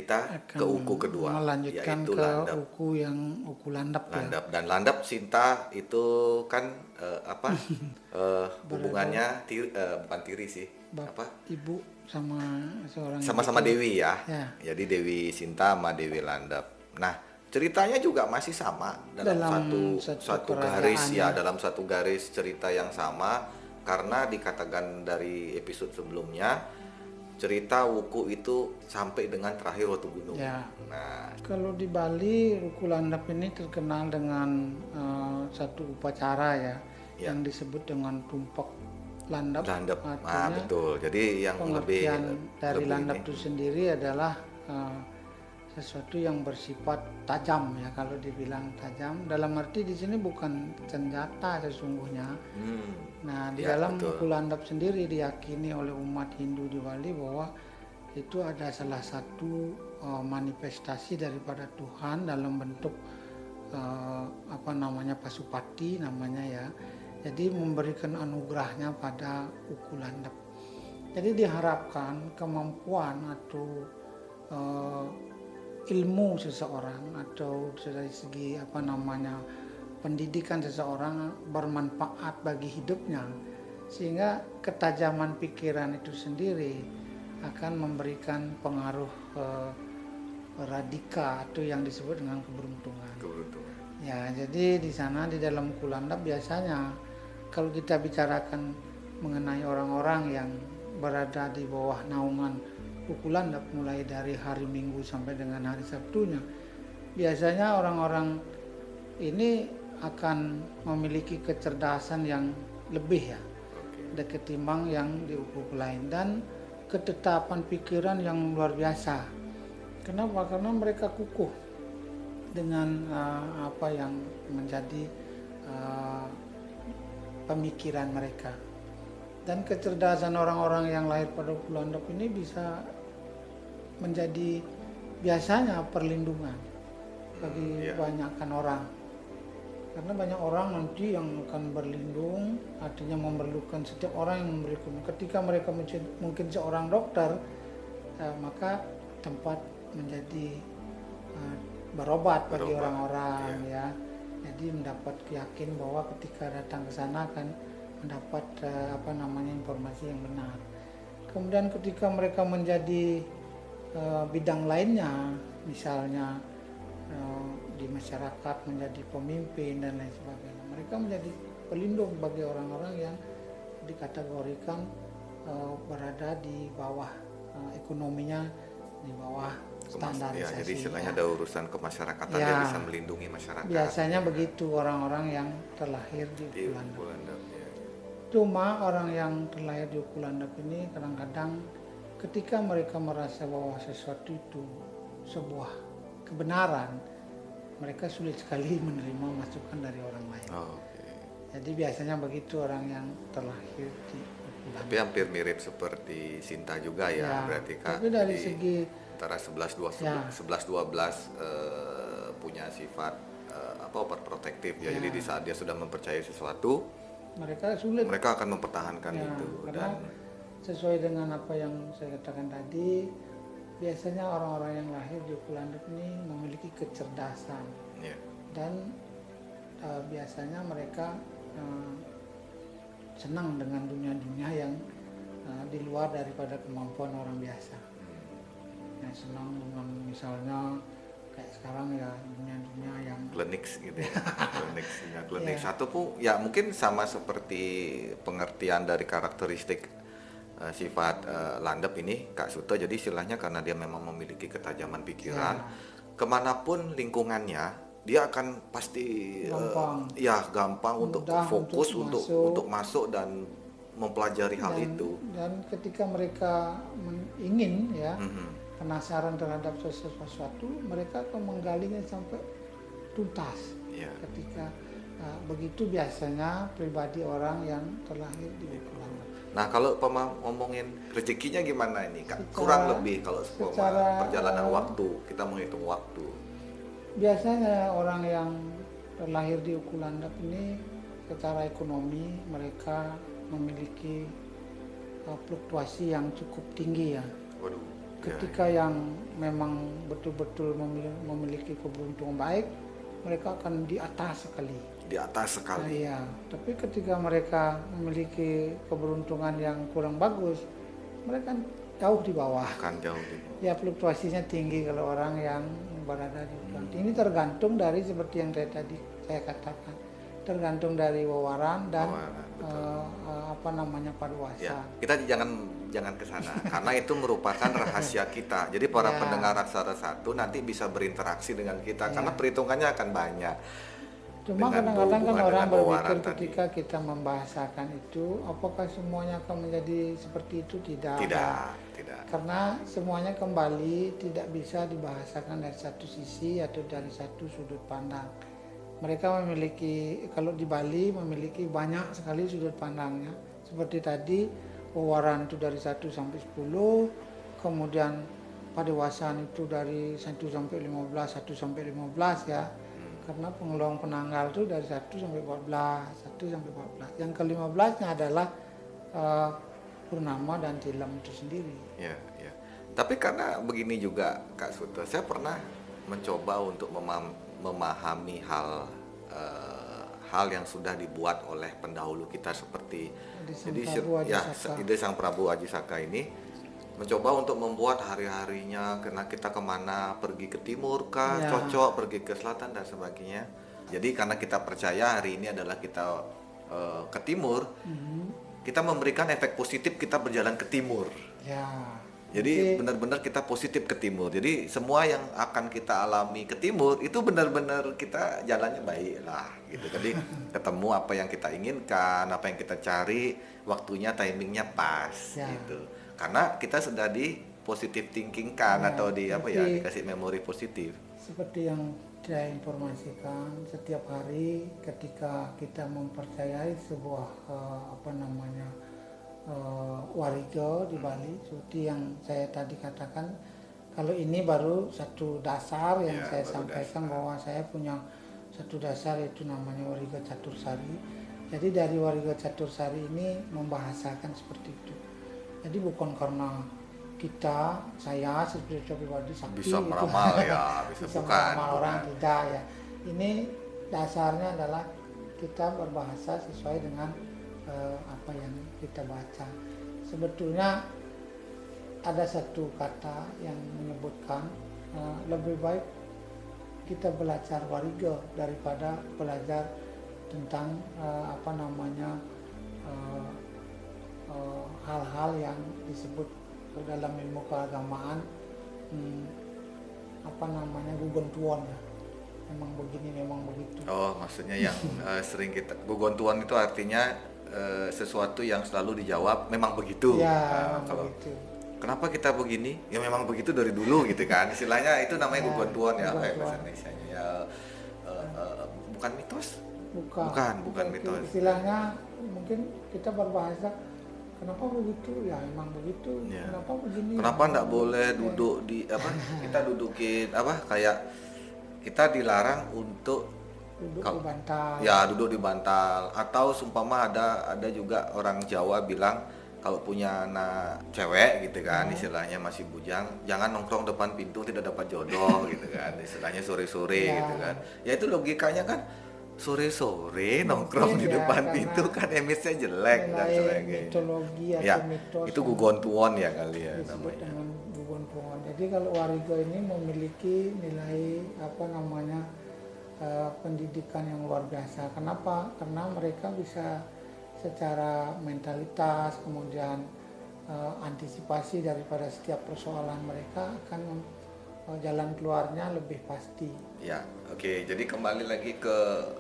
kita akan ke uku kedua, melanjutkan yaitu ke landap. uku landap ya. Landap dan landap Sinta itu kan Berada hubungannya bukan tiri sih, apa ibu sama seorang ibu sama-sama tiri. Dewi ya. Ya, Jadi Dewi Sinta sama Dewi Landap. Nah, ceritanya juga masih sama dalam dalam satu garis kerajaan ya, dalam satu garis cerita yang sama karena dikatakan dari episode sebelumnya cerita Wuku itu sampai dengan terakhir Watu Gunung. ya. Nah, Kalau di Bali, uku landap ini terkenal dengan satu upacara ya, ya. yang disebut dengan tumpak landap. Landap, Artinya betul. Jadi yang lebih pengertian dari lebih landap ini. itu sendiri adalah sesuatu yang bersifat tajam ya. Kalau dibilang tajam, dalam arti di sini bukan senjata sesungguhnya. Nah, di Ya, dalam betul. uku landap sendiri diyakini oleh umat Hindu di Bali bahwa itu ada salah satu manifestasi daripada Tuhan dalam bentuk Pasupati namanya ya. Jadi memberikan anugerahnya pada uku landap. Jadi diharapkan kemampuan atau ilmu seseorang atau dari segi pendidikan seseorang bermanfaat bagi hidupnya, sehingga ketajaman pikiran itu sendiri akan memberikan pengaruh radika atau yang disebut dengan keberuntungan. Ya, jadi di sana di dalam uku landap biasanya kalau kita bicarakan mengenai orang-orang yang berada di bawah naungan uku landap mulai dari hari Minggu sampai dengan hari Sabtunya, biasanya orang-orang ini akan memiliki kecerdasan yang lebih ya ketimbang yang di uku lain, dan ketetapan pikiran yang luar biasa. Kenapa? Karena mereka kukuh dengan apa yang menjadi pemikiran mereka, dan kecerdasan orang-orang yang lahir pada uku landap ini bisa menjadi biasanya perlindungan bagi banyakkan orang. Karena banyak orang nanti yang akan berlindung, artinya memerlukan setiap orang yang memberikan. Ketika mereka mungkin seorang dokter, maka tempat menjadi berobat bagi orang-orang ya. Jadi mendapat yakin bahwa ketika datang ke sana akan mendapat informasi yang benar. Kemudian ketika mereka menjadi bidang lainnya, misalnya di masyarakat menjadi pemimpin dan lain sebagainya, mereka menjadi pelindung bagi orang-orang yang dikategorikan berada di bawah ekonominya, di bawah standarisasi. Jadi istilahnya ada urusan kemasyarakatan Ya, yang bisa melindungi masyarakat. Biasanya begitu orang-orang yang terlahir di uku landap. Cuma orang yang terlahir di uku landap ini kadang-kadang ketika mereka merasa bahwa sesuatu itu sebuah kebenaran, mereka sulit sekali menerima masukan dari orang lain. Jadi biasanya begitu orang yang terlahir di uku landap. Tapi hampir mirip seperti Sinta juga ya, berarti Kak. Tapi dari segi antara 11-12 punya sifat overprotective ya. Jadi di saat dia sudah mempercayai sesuatu, mereka akan mempertahankan itu. Karena sesuai dengan apa yang saya katakan tadi, biasanya orang-orang yang lahir di uku landap ini memiliki kecerdasan dan biasanya mereka senang dengan dunia-dunia yang di luar daripada kemampuan orang biasa. Senang dengan misalnya kayak sekarang ya dunia-dunia yang klinik gitu ya. klinik satu pun ya mungkin sama seperti pengertian dari karakteristik sifat landap ini Kak Suto. Jadi istilahnya karena dia memang memiliki ketajaman pikiran, kemanapun lingkungannya dia akan pasti gampang untuk fokus untuk masuk dan mempelajari hal itu. Dan ketika mereka ingin penasaran terhadap sesuatu, mereka akan menggalinya sampai tuntas. Ketika begitu biasanya pribadi orang yang terlahir di uku landap. Nah, kalau ngomongin rezekinya gimana ini Kak? Kurang lebih kalau perjalanan waktu, kita menghitung waktu. Biasanya orang yang terlahir di uku landap ini secara ekonomi mereka memiliki fluktuasi yang cukup tinggi ya. Ketika yang memang betul-betul memiliki keberuntungan baik, mereka akan di atas sekali. Di atas sekali. Iya, tapi ketika mereka memiliki keberuntungan yang kurang bagus, mereka jauh di bawah. Akan jauh di bawah. Ya, fluktuasinya tinggi kalau orang yang berada di bulan. Ini tergantung dari seperti yang saya katakan, tergantung dari wawaran dan paduasa. Ya, kita jangan ke sana karena itu merupakan rahasia kita. Jadi para pendengar Aksara Satu nanti bisa berinteraksi dengan kita karena perhitungannya akan banyak. Cuma kadang-kadang kan orang berpikir ketika kita membahasakan itu, apakah semuanya akan menjadi seperti itu? Tidak. Karena semuanya kembali tidak bisa dibahasakan dari satu sisi atau dari satu sudut pandang. Mereka memiliki, kalau di Bali memiliki banyak sekali sudut pandangnya. Seperti tadi, wawaran itu dari 1 sampai 10, kemudian padewasan itu dari 1 sampai 15, 1 sampai 15 ya. Karena pengeluang penanggal itu dari 1 sampai 14, 1 sampai 14. Yang ke-15-nya adalah purnama dan tilam itu sendiri. Ya. Tapi karena begini juga Kak Suto, saya pernah mencoba untuk memahami hal yang sudah dibuat oleh pendahulu kita seperti Ide Sang Prabu Ajisaka ini mencoba untuk membuat hari-harinya, karena kita kemana, pergi ke timur kah, cocok, pergi ke selatan dan sebagainya. Jadi karena kita percaya hari ini adalah kita ke timur, kita memberikan efek positif kita berjalan ke timur. Jadi benar-benar kita positif ke timur. Jadi semua yang akan kita alami ke timur itu benar-benar kita jalannya baik lah gitu. Jadi ketemu apa yang kita inginkan, apa yang kita cari, waktunya, timingnya pas gitu. Karena kita sudah di positive thinking kan atau dikasih memori positif. Seperti yang saya informasikan, setiap hari ketika kita mempercayai sebuah wariga di Bali, seperti yang saya tadi katakan, kalau ini baru satu dasar yang saya sampaikan bahwa saya punya satu dasar yaitu namanya Wariga Catursari. Jadi dari Wariga Catursari ini membahasakan seperti itu. Jadi bukan karena saya seperti pribadi sakti bisa meramal bisa meramal orang, tidak ya. Ini dasarnya adalah kita berbahasa sesuai dengan apa yang kita baca. Sebetulnya ada satu kata yang menyebutkan lebih baik kita belajar wariga daripada belajar tentang hal-hal yang disebut dalam ilmu keagamaan gugontuan ya. Memang begini, memang begitu. Oh, maksudnya yang sering kita gugontuan itu artinya sesuatu yang selalu dijawab memang begitu. Kalau begitu. Kenapa kita begini? Ya memang begitu dari dulu gitu kan. Istilahnya itu namanya gugontuan ya, bahasa Indonesianya ya. Bukan mitos? Bukan mitos. Istilahnya mungkin kita berbahasa kenapa begitu? Ya memang begitu. Kenapa begini? Kenapa enggak boleh duduk di kita dudukin kayak kita dilarang untuk duduk di bantal. Ya, duduk di bantal. Atau sumpama ada juga orang Jawa bilang kalau punya anak cewek gitu kan, istilahnya masih bujang, jangan nongkrong depan pintu, tidak dapat jodoh gitu kan. Istilahnya sore-sore gitu kan. Ya itu logikanya kan sore-sore nongkrong di depan pintu kan image-nya jelek dan sebagainya. Mitologi atau mitos. Itu gugontuan ya kali ya namanya. Dengan gugontuan. Jadi kalau wariga ini memiliki nilai pendidikan yang luar biasa. Kenapa? Karena mereka bisa secara mentalitas, kemudian antisipasi daripada setiap persoalan mereka akan jalan keluarnya lebih pasti. Ya, oke. Jadi kembali lagi ke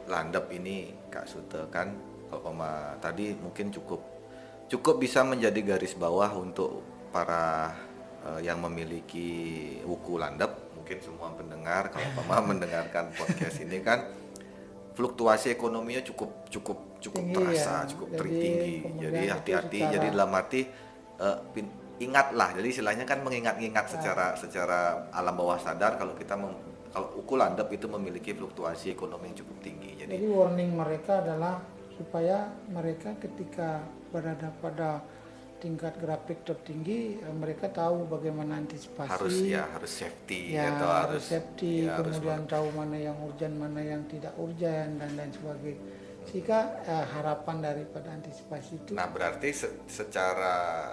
landep ini, Kak Sute kan, kalau tadi mungkin cukup bisa menjadi garis bawah untuk para yang memiliki wuku landep. Mungkin semua pendengar kalau mendengarkan podcast ini kan fluktuasi ekonominya cukup tinggi, terasa cukup tinggi. Jadi hati-hati. Jadi dalam arti ingatlah. Jadi istilahnya kan mengingat-ingat secara alam bawah sadar kalau wuku landep itu memiliki fluktuasi ekonomi yang cukup tinggi. Jadi warning mereka adalah supaya mereka ketika berada pada tingkat grafik tertinggi, mereka tahu bagaimana antisipasi. Harus safety Ya, atau harus safety, ya, kemudian tahu mana yang urgent, mana yang tidak urgent, dan lain sebagainya. Sehingga harapan daripada antisipasi itu. Nah, berarti secara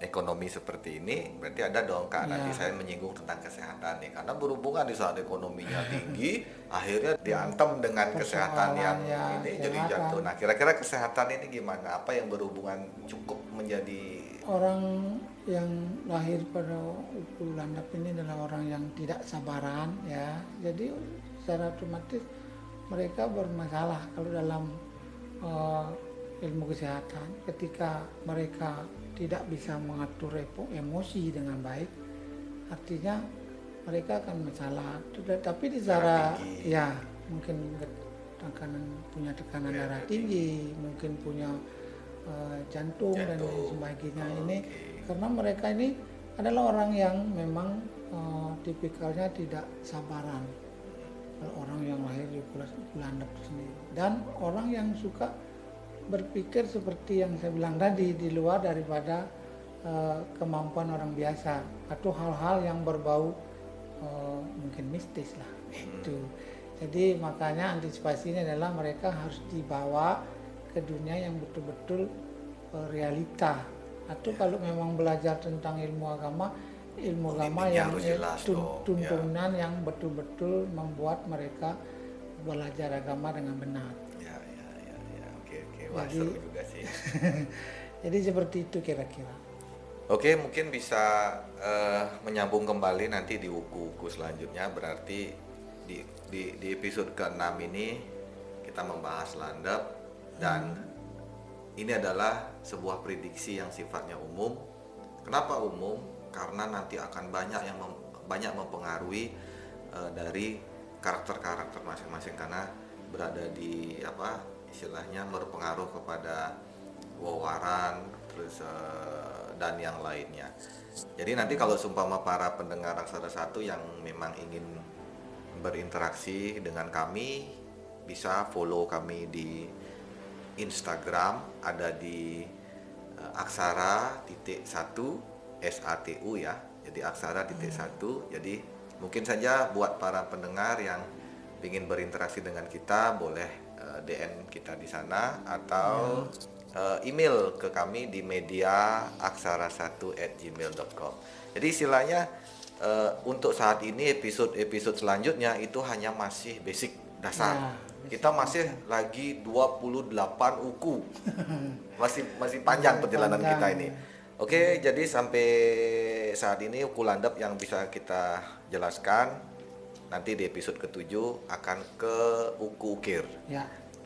ekonomi seperti ini berarti ada dong Kak. Nanti saya menyinggung tentang kesehatan nih, karena berhubungan di saat ekonominya tinggi akhirnya diantem dengan kesehatan yang ini jadi jatuh. Nah, kira-kira kesehatan ini gimana? Apa yang berhubungan cukup menjadi orang yang lahir pada uku landap ini adalah orang yang tidak sabaran, ya. Jadi secara otomatis mereka bermasalah kalau dalam ilmu kesehatan. Ketika mereka tidak bisa mengatur emosi dengan baik, artinya mereka akan masalah. Tapi di secara ya mungkin punya tekanan darah tinggi, mungkin punya jantung dan lain sebagainya. Ini karena mereka ini adalah orang yang memang tipikalnya tidak sabaran. Orang yang lahir di landap sendiri, dan orang yang suka berpikir seperti yang saya bilang tadi, di luar daripada kemampuan orang biasa, atau hal-hal yang berbau mungkin mistis lah itu. Jadi makanya antisipasi ini adalah mereka harus dibawa ke dunia yang betul-betul realita. Atau kalau memang belajar tentang ilmu agama yang tuntunan yang betul-betul membuat mereka belajar agama dengan benar. Wah, seru juga sih. Jadi seperti itu kira-kira. Oke, mungkin bisa menyambung kembali nanti di uku-uku selanjutnya. Berarti di episode ke-6 ini kita membahas landap, dan ini adalah sebuah prediksi yang sifatnya umum. Kenapa umum? Karena nanti akan banyak mempengaruhi dari karakter-karakter masing-masing, karena berada di istilahnya berpengaruh kepada wawaran terus dan yang lainnya. Jadi nanti kalau seumpama para pendengar Aksara 1 yang memang ingin berinteraksi dengan kami, bisa follow kami di Instagram, ada di aksara.1 SATU ya. Jadi aksara.1. Jadi mungkin saja buat para pendengar yang ingin berinteraksi dengan kita, boleh DM kita di sana atau email ke kami di media@aksara1@gmail.com. Jadi istilahnya untuk saat ini episode selanjutnya itu hanya masih basic dasar. Kita masih lagi 28 uku. Masih panjang perjalanan kita ini. Oke, jadi sampai saat ini uku landap yang bisa kita jelaskan. Nanti di episode ke-7 akan ke uku ukir.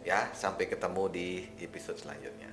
Ya, sampai ketemu di episode selanjutnya.